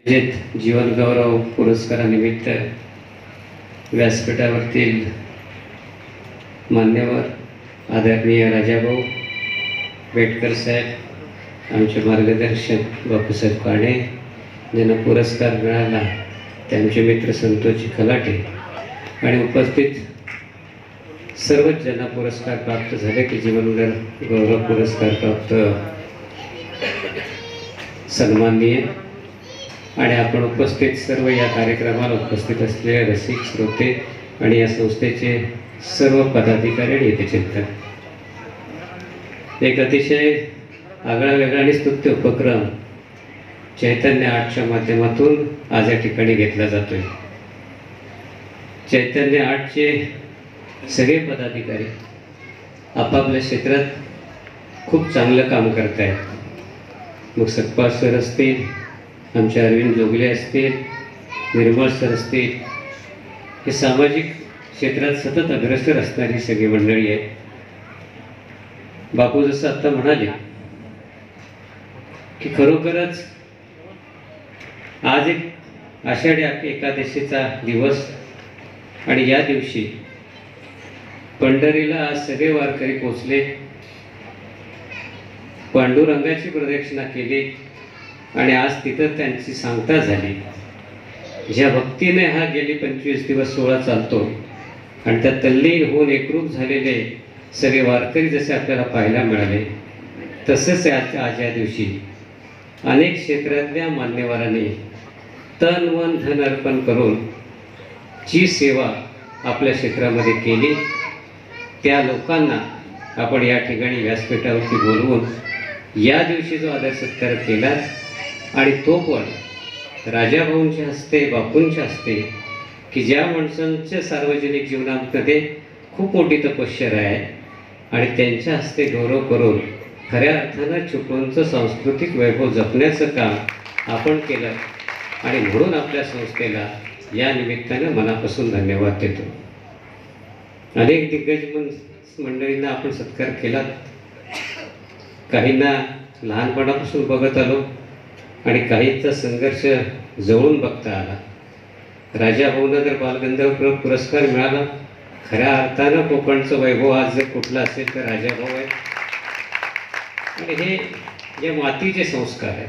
जीवन गौरव पुरस्कारानिमित्त व्यासपीठावरील मान्यवर आदरणीय राजाभाऊ बेटकर साहेब, आमचे मार्गदर्शक बापूसाहेब काणे ज्यांना पुरस्कार मिळाला, त्यांचे मित्र संतोषजी खलाटे आणि उपस्थित सर्वच ज्यांना पुरस्कार प्राप्त झाले की जीवन गौरव पुरस्कार प्राप्त सन्माननीय आणि आपण उपस्थित सर्व या कार्यक्रमाला उपस्थित असलेले रसिक श्रोते आणि या संस्थेचे सर्व पदाधिकारी आणि हितचिंतक, एक अतिशय आगळा वेगळा आणि स्तुत्य उपक्रम चैतन्य आर्टच्या माध्यमातून आज या ठिकाणी घेतला जातोय। चैतन्य आर्टचे सगळे पदाधिकारी आपापल्या क्षेत्रात खूप चांगलं काम करत आहेत। मग सतपाल सर असतील, आमचे अरविंद जोगले असतील, निर्मळ सर असतील, हे सामाजिक क्षेत्रात सतत अग्रेसर असणारी सगळी मंडळी आहेत। बापू जसं आता म्हणाले की खरोखरच आज एक आषाढी एकादशीचा दिवस आणि या दिवशी पंढरीला आज सगळे वारकरी पोचले, पांडुरंगाची प्रदक्षिणा केली आणि आज तिथं त्यांची सांगता झाली। ज्या भक्तीने हा गेली 25 दिवस सोहळा चालतो आणि त्या तल्लीन होऊन एकरूप झालेले सगळे वारकरी जसे आपल्याला पाहायला मिळाले, तसेच आज या दिवशी अनेक क्षेत्रातल्या मान्यवरांनी तन मन धन अर्पण करून जी सेवा आपल्या क्षेत्रामध्ये केली, त्या लोकांना आपण या ठिकाणी व्यासपीठावरती बोलवून या दिवशी जो आदर सत्कार केला आणि तो पण राजाभाऊंच्या हस्ते, बापूंच्या हस्ते, की ज्या माणसांच्या सार्वजनिक जीवनामध्ये खूप मोठी तपश्चर्या आहे आणि त्यांच्या हस्ते गौरव करून खऱ्या अर्थानं चिपळूणचं सांस्कृतिक वैभव जपण्याचं काम आपण केलं आणि म्हणून आपल्या संस्थेला या निमित्तानं मनापासून धन्यवाद देतो। अनेक दिग्गज मंडळींना आपण सत्कार केला, काहींना लहानपणापासून बघत आलो आणि काहींचा संघर्ष जवळून बघता आला। राजाभाऊंना जर बालगंधर्व पुरस्कार मिळाला, खऱ्या अर्थानं कोकणचं वैभव आज जर कुठलं असेल तर राजाभाऊ आहे। आणि हे जे मातीचे संस्कार आहेत,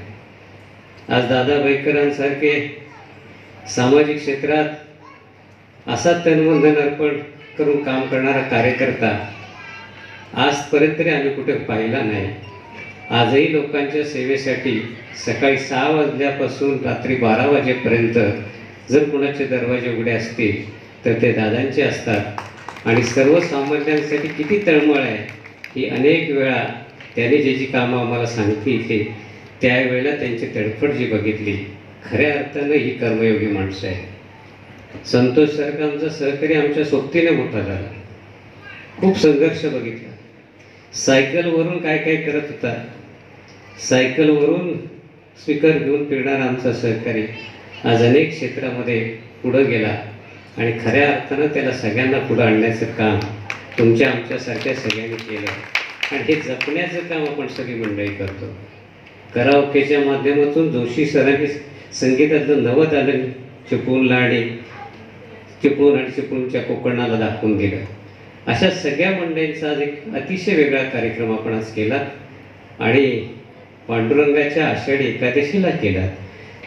आज दादा बैकरांसारखे सामाजिक क्षेत्रात असा तनमन अर्पण करून काम करणारा कार्यकर्ता आजपर्यंत तरी आम्ही कुठे पाहिला नाही। आजही लोकांच्या सेवेसाठी सकाळी 6 वाजल्यापासून रात्री 12 वाजेपर्यंत जर कुणाचे दरवाजे उघडे असतील तर ते दादांचे असतात आणि सर्वसामान्यांसाठी किती तळमळ आहे ही अनेक वेळा त्याने जी कामं आम्हाला सांगितली त्यावेळेला त्यांची तडफड जी बघितली, खऱ्या अर्थानं ही कर्मयोगी माणसं आहे। संतोष सारखा आमचा सहकारी आमच्या सोबतीने मोठा झाला, खूप संघर्ष बघितला। सायकलवरून काय काय करत होता, सायकलवरून स्पीकर घेऊन फिरणारा आमचा सहकारी आज अनेक क्षेत्रामध्ये पुढं गेला आणि खऱ्या अर्थानं त्याला सगळ्यांना पुढं आणण्याचं काम तुमच्या आमच्यासारख्या सगळ्यांनी केलं आणि हे जपण्याचं काम आपण सगळी मंडळी करतो। कराओकेच्या माध्यमातून जोशी सरांनी संगीतातलं नवत आलं चिपळूणला आणि चिपळूणच्या कोकणाला दाखवून दिलं। अशा सगळ्या मंडळींचा आज एक अतिशय वेगळा कार्यक्रम आपण आज केला आणि पांडुरंगाच्या आषाढी एकादशीला केला।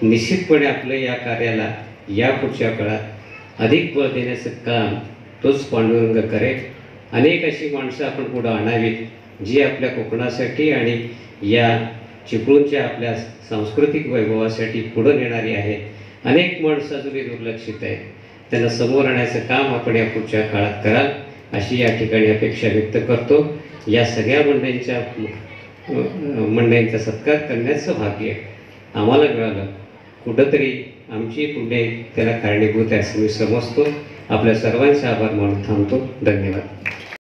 निश्चितपणे आपलं या कार्याला या पुढच्या काळात अधिक बळ देण्याचं काम तोच पांडुरंग करेल। अनेक अशी माणसं आपण पुढं आणावीत जी आपल्या कोकणासाठी आणि या चिपळूणच्या आपल्या सांस्कृतिक वैभवासाठी पुढं नेणारी आहेत। अनेक माणसं अजूनही दुर्लक्षित आहेत, त्यांना समोर आणण्याचं काम आपण या पुढच्या काळात कराल अशी या ठिकाणी अपेक्षा व्यक्त करतो। या सगळ्या मंडळींचा सत्कार करण्याचं भाग्य आम्हाला मिळालं, कुठंतरी आमची पुण्य त्याला कारणीभूत आहे असं मी समजतो। आपल्या सर्वांचे आभार मानून थांबतो। धन्यवाद।